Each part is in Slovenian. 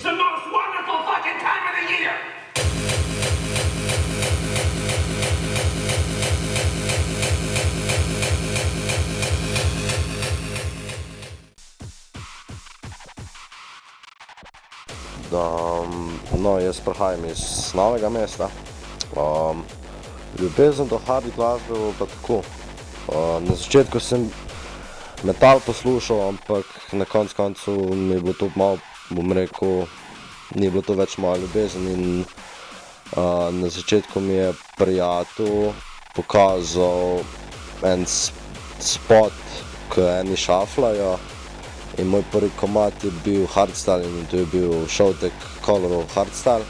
the most wonderful fucking time of the year! No, jaz prihajam iz Novega mesta. Ljubezen do hard glasbe bo pa tako. Na začetku sem metal poslušal, ampak na koncu mi je bilo to malo, bom rekel, ni bilo to več moja ljubezen in na začetku mi je prijatelj pokazal en spot, ko eni šaflajo. In moj prvi komad je bil hardstyle in to je bil Showtek Color of Hardstyle.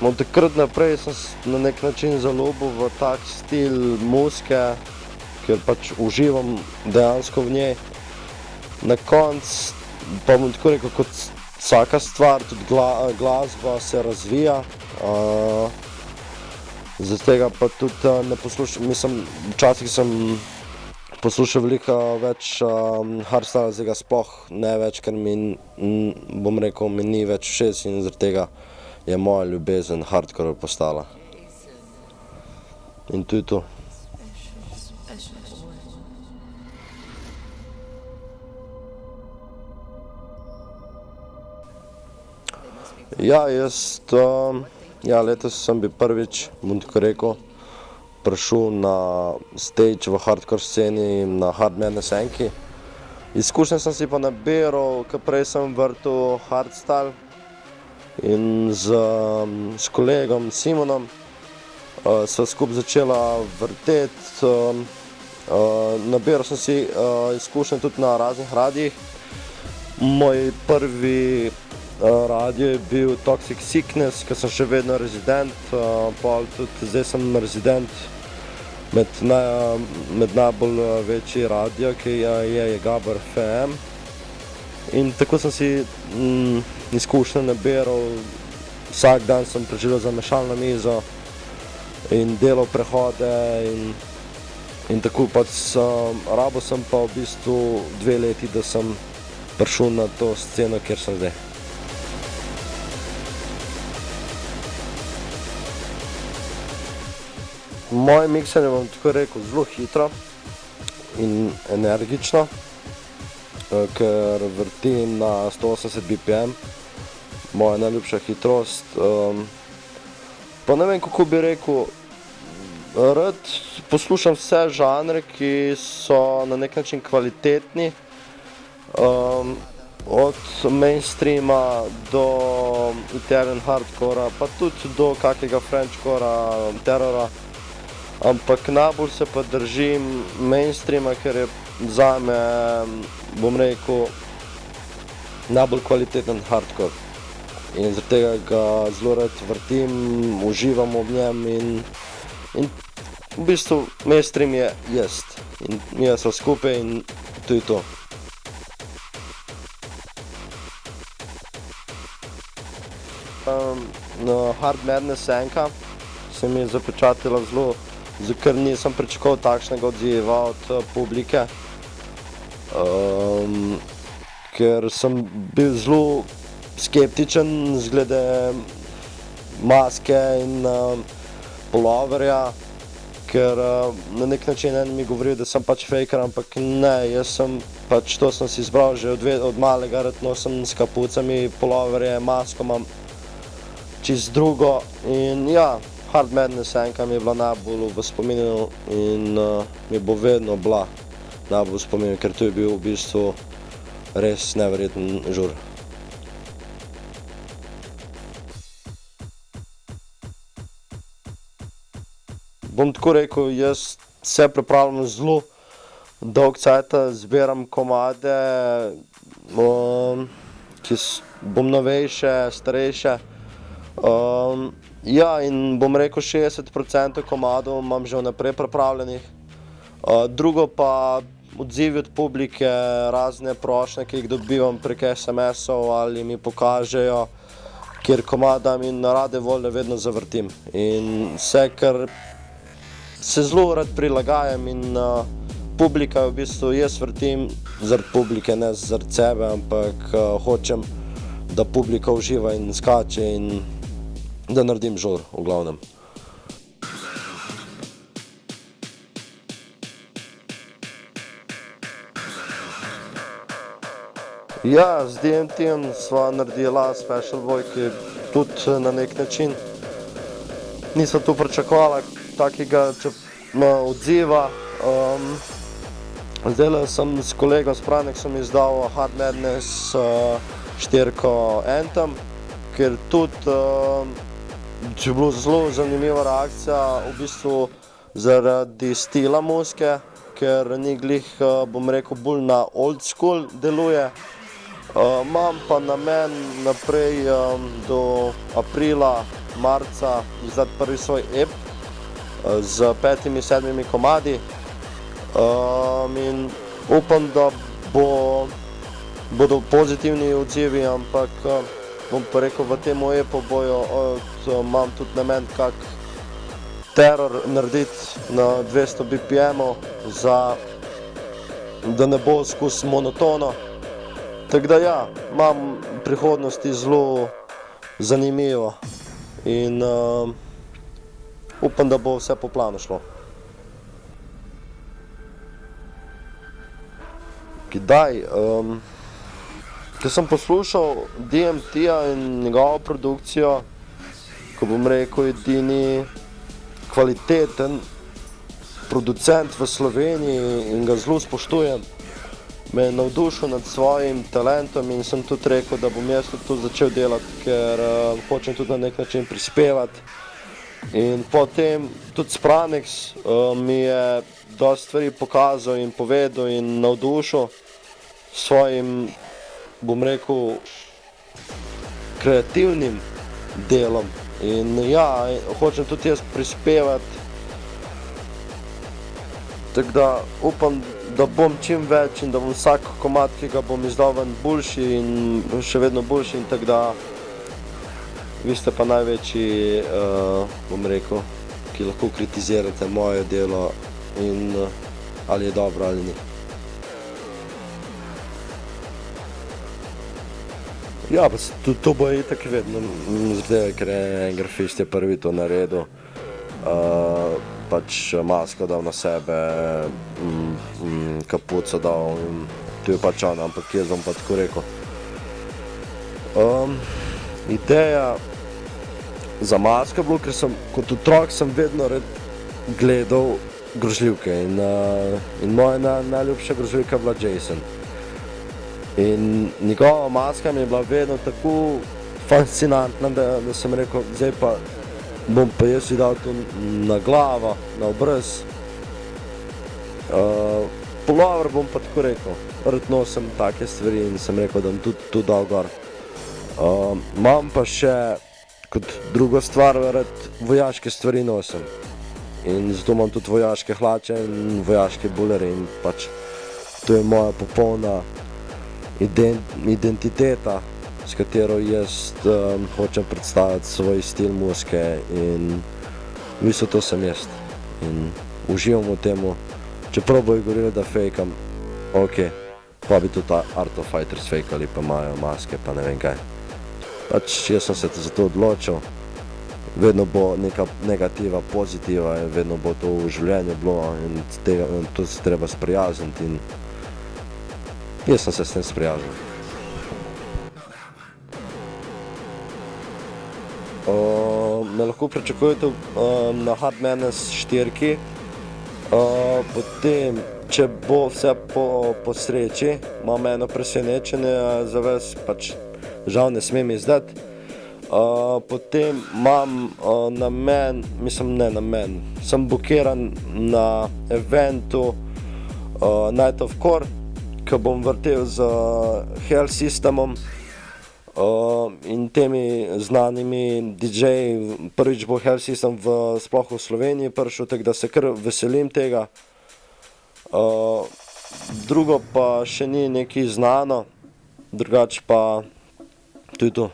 Od takrat naprej sem na nek način zaljubil v tak stil muzike, ker pač uživam dejansko v njej. Na koncu pa bom tako rekel, kot vsaka stvar, tudi glasba se razvija. Zaradi tega pa tudi ne poslušam, mislim, včasih sem poslušal veliko več hardstyle, zdaj ga sploh ne več, ker mi, bom rekel, mi ni več všeč in zaradi tega je moja ljubezen hardcore postala. In to je to. Ja, letos sem bil prvič, bom tako rekel, prišel na stage v hardcore sceni na Hard Madness Enki. Izkušnje sem si pa nabiral, ker prej sem vrtel hardstyle in s kolegom Simonom sva skupaj začela vrteti. Nabiral sem si izkušnje tudi na raznih radijih. Moj prvi radio je bil Toxic Sickness, ker sem še vedno rezident, tudi zdaj sem rezident med najbolj večji radio, ki je Gaber FM. In tako sem si izkušnje nabiral, vsak dan sem preživel za mešalno mizo in delal prehode in tako pač rabil sem pa v bistvu 2 leti, da sem prišel na to sceno, kjer sem zdaj. Moje miksanje, bom tako rekel, zelo hitro in energično, ker vrtim na 180 BPM, moja najljubša hitrost. Pa ne vem, kako bi rekel, rad poslušam vse žanre, ki so na nek način kvalitetni, od mainstreama do Italian hardcora, pa tudi do kakega Frenchcora, terrora. Ampak najbolj se pa držim mainstreama, ker je zame, bom rekel, najbolj kvaliteten hardcore. In zaradi tega ga zelo rad vrtim, uživam ob njem in v bistvu mainstream je jaz. In mi smo skupaj in to je to. Hard Madness Enka se mi je zapečatila zelo, ker nisem pričakoval takšnega odziva od publike, ker sem bil zelo skeptičen glede maske in puloverja, ker na nek način en mi govorijo, da sem pač faker, ampak ne, jaz sem pač to sem si izbral že od malega, rad nosim s kapucami, puloverje, masko imam čisto drugo in ja, Hard Madness Enka mi je bila najbolj v spominu in mi bo vedno bila najbolj v spominu, ker to je bil v bistvu res neverjeten žur. Bom tako rekel, jaz se pripravljam zelo dolgo časa, zbiram komade, ki bom novejše, starejše. Ja, in bom rekel, 60% komadov imam že vnaprej pripravljenih. Drugo pa odzivi od publike, razne prošnje, ki jih dobivam prek SMS-ov ali mi pokažejo, kjer komad dam in rade volje vedno zavrtim. In vse, ker se zelo rad prilagajam in publika, v bistvu jaz vrtim zaradi publike, ne zaradi sebe, ampak hočem, da publika uživa in skače in da naredim žur, v glavnem. Ja, z DMT-jem sva naredila Special Boy, ki tudi na nek način nisem tu pričakovala takega odziva. Zdajle sem s kolegom Spraneksom izdal Hard Madness štirko Anthem, ker tudi je bila zelo zanimiva reakcija, v bistvu zaradi stila muzike, ker ni glih, bom rekel, bolj na old school deluje. Imam pa namen naprej do aprila, marca izdati prvi svoj EP z 5-7 komadi in upam, da bodo pozitivni odzivi, ampak bom pa rekel, v tem EPu imam tudi namen kak teror narediti na 200 BPM-ov, da ne bo skozi monotono. Tako da ja, imam v prihodnosti zelo zanimivo in upam, da bo vse po planu šlo. Kdaj? Ko sem poslušal DMT-ja in njegovo produkcijo, ko bom rekel edini kvaliteten producent v Sloveniji in ga zelo spoštujem, me je navdušil nad svojim talentom in sem tudi rekel, da bom jaz tudi tu začel delati, ker hočem tudi na nek način prispevati. In potem tudi Spraneks mi je dosti stvari pokazal in povedal in navdušil svojim, bom rekel, kreativnim delom. In ja, hočem tudi jaz prispevati, tako da upam, da bom čim več in da bom vsak komad, ki ga bom izdal ven, boljši in še vedno boljši, in tako da vi ste pa največji, bom rekel, ki lahko kritizirate moje delo in ali je dobro ali ni. Ja, pa to bo itak vedno, zdaj, ker en grafist je prvi to naredil, pač masko dal na sebe, kapuco dal in tu je pač on, ampak jaz bom pa tako rekel. Ideja za masko je bilo, ker kot otrok sem vedno gledal grozljivke in moja najljubša grozljivka je bila Jason. In njegova maska mi je bila vedno tako fascinantna, da sem rekel, zdaj pa bom pa jaz ji dal to na glavo, na obraz. Pulover bom pa tako rekel, rad nosim take stvari in sem rekel, da bom tudi tu dal gor. Imam pa še kot drugo stvar, rad vojaške stvari nosim. In zato imam tudi vojaške hlače in vojaške bulerje in pač to je moja popolna identiteta, s katero jaz hočem predstaviti svoj stil muzike in v bistvu to sem jaz. In uživam v temu, čeprav bojo govorili, da fejkam, ok, pa bi tudi Art of Fighters fejkali, pa imajo maske, pa ne vem kaj. Pač jaz sem se za to odločil, vedno bo neka negativa, pozitiva, vedno bo to v življenju bilo in to se treba sprijazniti in jaz sem se s tem sprijaznil. Me lahko pričakujete na Hard Madness 4, potem, če bo vse po sreči, imam eno presenečenje za vas, pač žal ne smem izdati. Potem imam sem bukiran na eventu Night of Core, ki bom vrtel z Hell Systemom in temi znanimi DJ-ji. Prvič bo Hell System sploh v Sloveniji prišel, tako da se kar veselim tega. Drugo pa še ni nekaj znano, drugače pa to je to.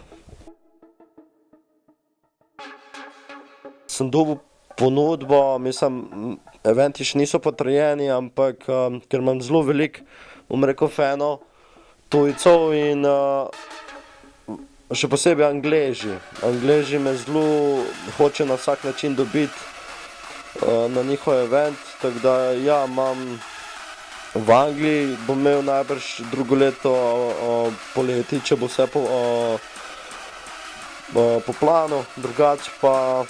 Sem dobil ponudbo, eventi še niso potrjeni, ampak ker imam zelo veliko, bom rekel, fanov, tujcev in še posebej Angleži. Angleži me zelo hoče na vsak način dobiti na njihov event, tako da ja, imam v Angliji, bom imel najbrž drugo leto poleti, če bo vse po planu, drugače pa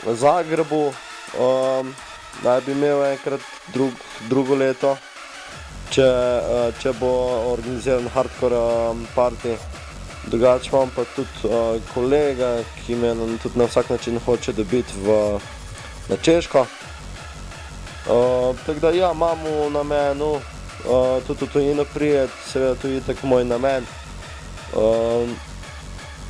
v Zagrebu naj bi imel enkrat drugo leto, če bo organiziran hardcore party. Drugače imam pa tudi kolega, ki me tudi na vsak način hoče dobiti na Češko. Tako da ja, imam v namenu tudi v tujino prijeti, seveda to je tako moj namen.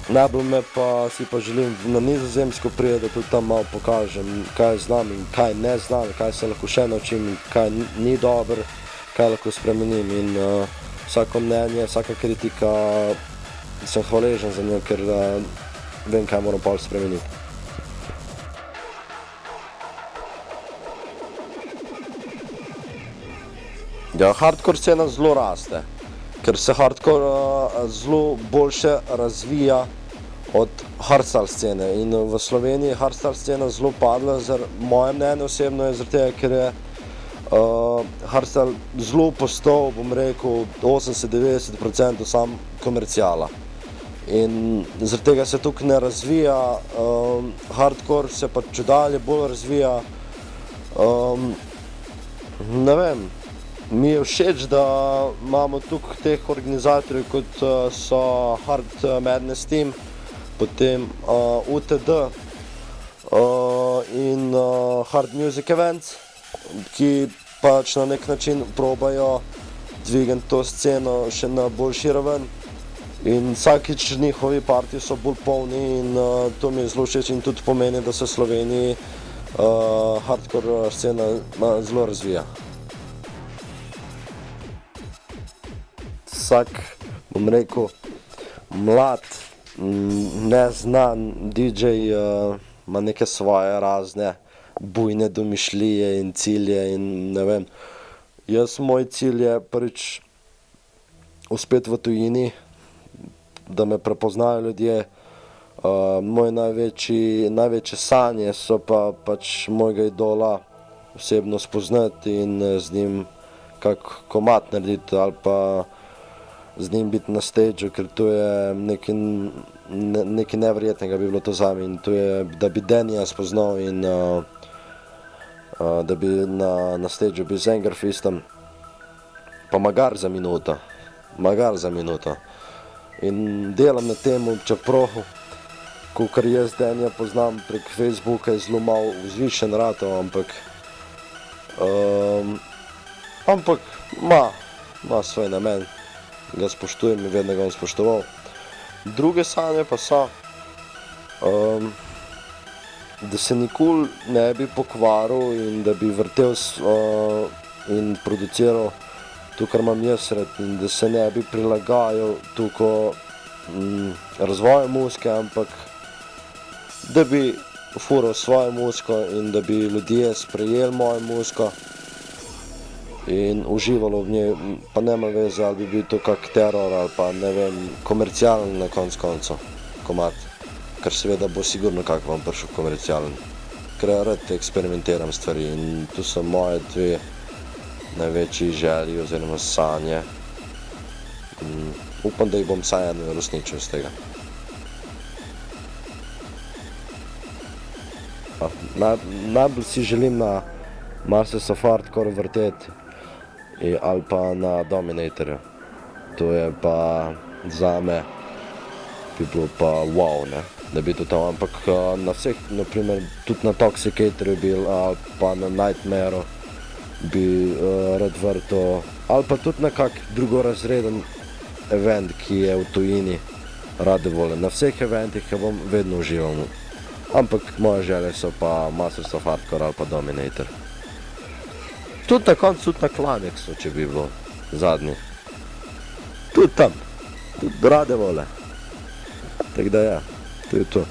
Najbolj me pa si pa želim na Nizozemsko prijeti, da tudi tam malo pokažem, kaj znam in kaj ne znam, kaj se lahko še naučim in kaj ni dobro, kaj lahko spremenim in vsako mnenje, vsaka kritika sem hvaležen za njo, ker vem, kaj moram pol spremeniti. Ja, hardcore scena zelo raste, ker se hardcore zelo boljše razvija od hardstyle scene in v Sloveniji hardstyle scena zelo padla, moje mnenje osebno je zaradi tega, ker je hardstyle zelo postal, bom rekel, 80-90% sam komercijala. In zaradi tega se tukaj ne razvija, hardcore se pa čedalje bolj razvija. Ne vem, mi je všeč, da imamo tukaj teh organizatorjev, kot so Hard Madness Team, potem UTD in Hard Music Events, ki pač na nek način probajo dvigati to sceno še na boljši raven. In vsakič njihovi partiji so bolj polni in to mi je zelo všeč in tudi pomeni, da se v Sloveniji hardcore scena zelo razvija. Vsak, bom rekel, mlad, neznan DJ ima neke svoje razne bujne domišljije in cilje in ne vem. Moj cilj je prvič uspeti v tujini, da me prepoznajo ljudje. Moje največje sanje so pa pač mojega idola osebno spoznati in z njim kak komad narediti ali pa z njim biti na stageu, ker to je nekaj neverjetnega bi bilo to zame in to je, da bi Denija spoznal in da bi na stageu bil z Angerfistom, pa magar za minuto. In delam na tem, čeprav, kakor jaz Denija poznam prek Facebooka, je zelo malo vzvišen ratov, ampak ima svoj namen, ga spoštujem in vedno ga bom spoštoval. Druge sanje pa so, da se nikoli ne bi pokvaril in da bi vrtel in produciral to, kar imam jaz rad, in da se ne bi prilagajal toliko razvoju muzike, ampak da bi fural svojo muziko in da bi ljudje sprejeli mojo muziko in uživalo v njej, pa nema veze, ali bi bil to kak teror ali pa ne vem, komercialen na koncu komad, ker seveda bo sigurno kak vam prišel komercialen, ker rad eksperimentiram stvari in to so moje dve največji želji oziroma sanje. Upam, da jih bom vsaj eno uresničil iz tega. Najbolj si želim na Masters of Hardcore vrteti ali pa na Dominatorju. To je pa zame bi bilo pa wow, ne, da bi to tam, ampak na vseh, naprimer tudi na Toxicatorju bil ali pa na Nightmareu bi rad vrtel, ali pa tudi na kak drugorazreden event, ki je v tujini, rade volje. Na vseh eventih bom vedno užival, ampak moje želje so pa Masters of Hardcore ali pa Dominator. Tudi na koncu, tudi na Climaxu, če bi bilo zadnji. Tudi tam, tudi rade volje. Tako da ja, to je to.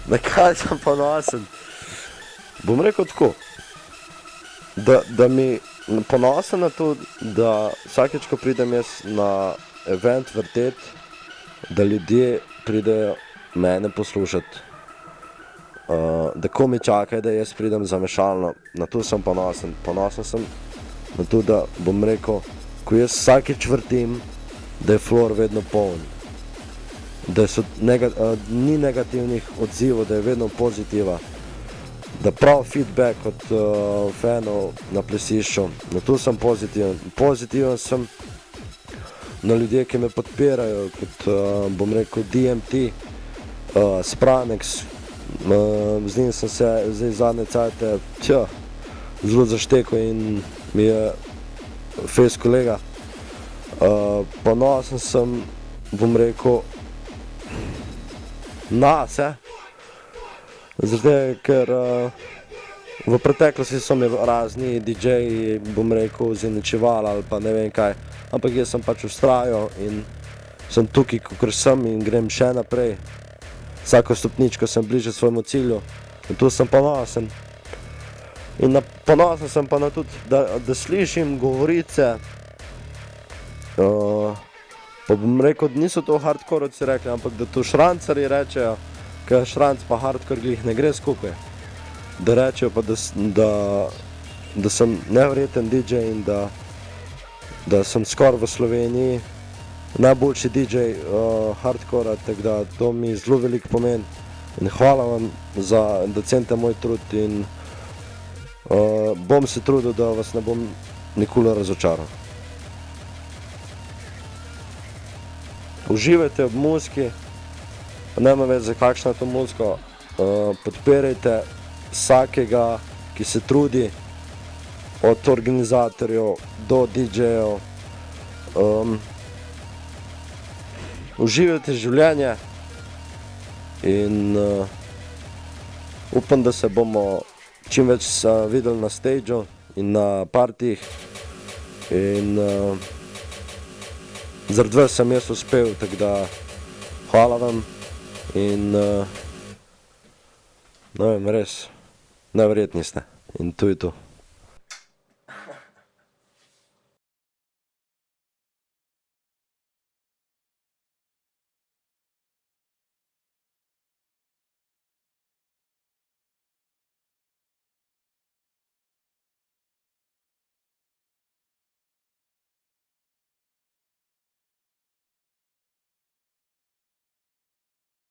Na kaj sem ponosen? Bom rekel tako, da mi ponosen na to, da vsakeč, ko pridem jaz na event vrtet, da ljudje pridejo mene poslušati. Da ko mi čakajo, da jaz pridem za mešalno, na to sem ponosen. Ponosen sem na to, da bom rekel, ko jaz vsakeč vrtim, da je floor vedno poln. Da ni negativnih odzivov, da je vedno pozitiva. Da prav feedback od fanov na plesišču, na to sem pozitiven. Pozitiven sem na ljudje, ki me podpirajo, kot bom rekel DMT, Spranex, z njim sem se zdaj zadnje cajte zelo zaštekal in mi je fejs kolega. Ponosen sem, bom rekel, na se, zato ker v preteklosti so mi razni DJ-ji, bom rekel, zaničevali ali pa ne vem kaj, ampak jaz sem pač vztrajal in sem tukaj, kakor sem in grem še naprej. Vsako stopničko sem bliže svojemu cilju in tu sem ponosen. In ponosen sem pa na tudi, da slišim govorice, pa bom rekel, da niso to hardcorovci rekli, ampak da to šrancarji rečejo, ker šranc pa hardcore glih ne gre skupaj. Da rečejo pa, da sem neverjeten DJ in da sem skoraj v Sloveniji najboljši DJ hardcora, tako da to mi zelo veliko pomeni. In hvala vam, da cenite moj trud in bom se trudil, da vas ne bom nikoli razočaral. Uživajte ob muziki, nema več za kakšna je to muzika, podpirajte vsakega, ki se trudi, od organizatorjev do DJ-jev. Uživajte življenje in upam, da se bomo čim več videli na stageu in na partijih in zaradi vas sem jaz uspel, tako da hvala vam in ne vem, res, neverjetni ste in to je to.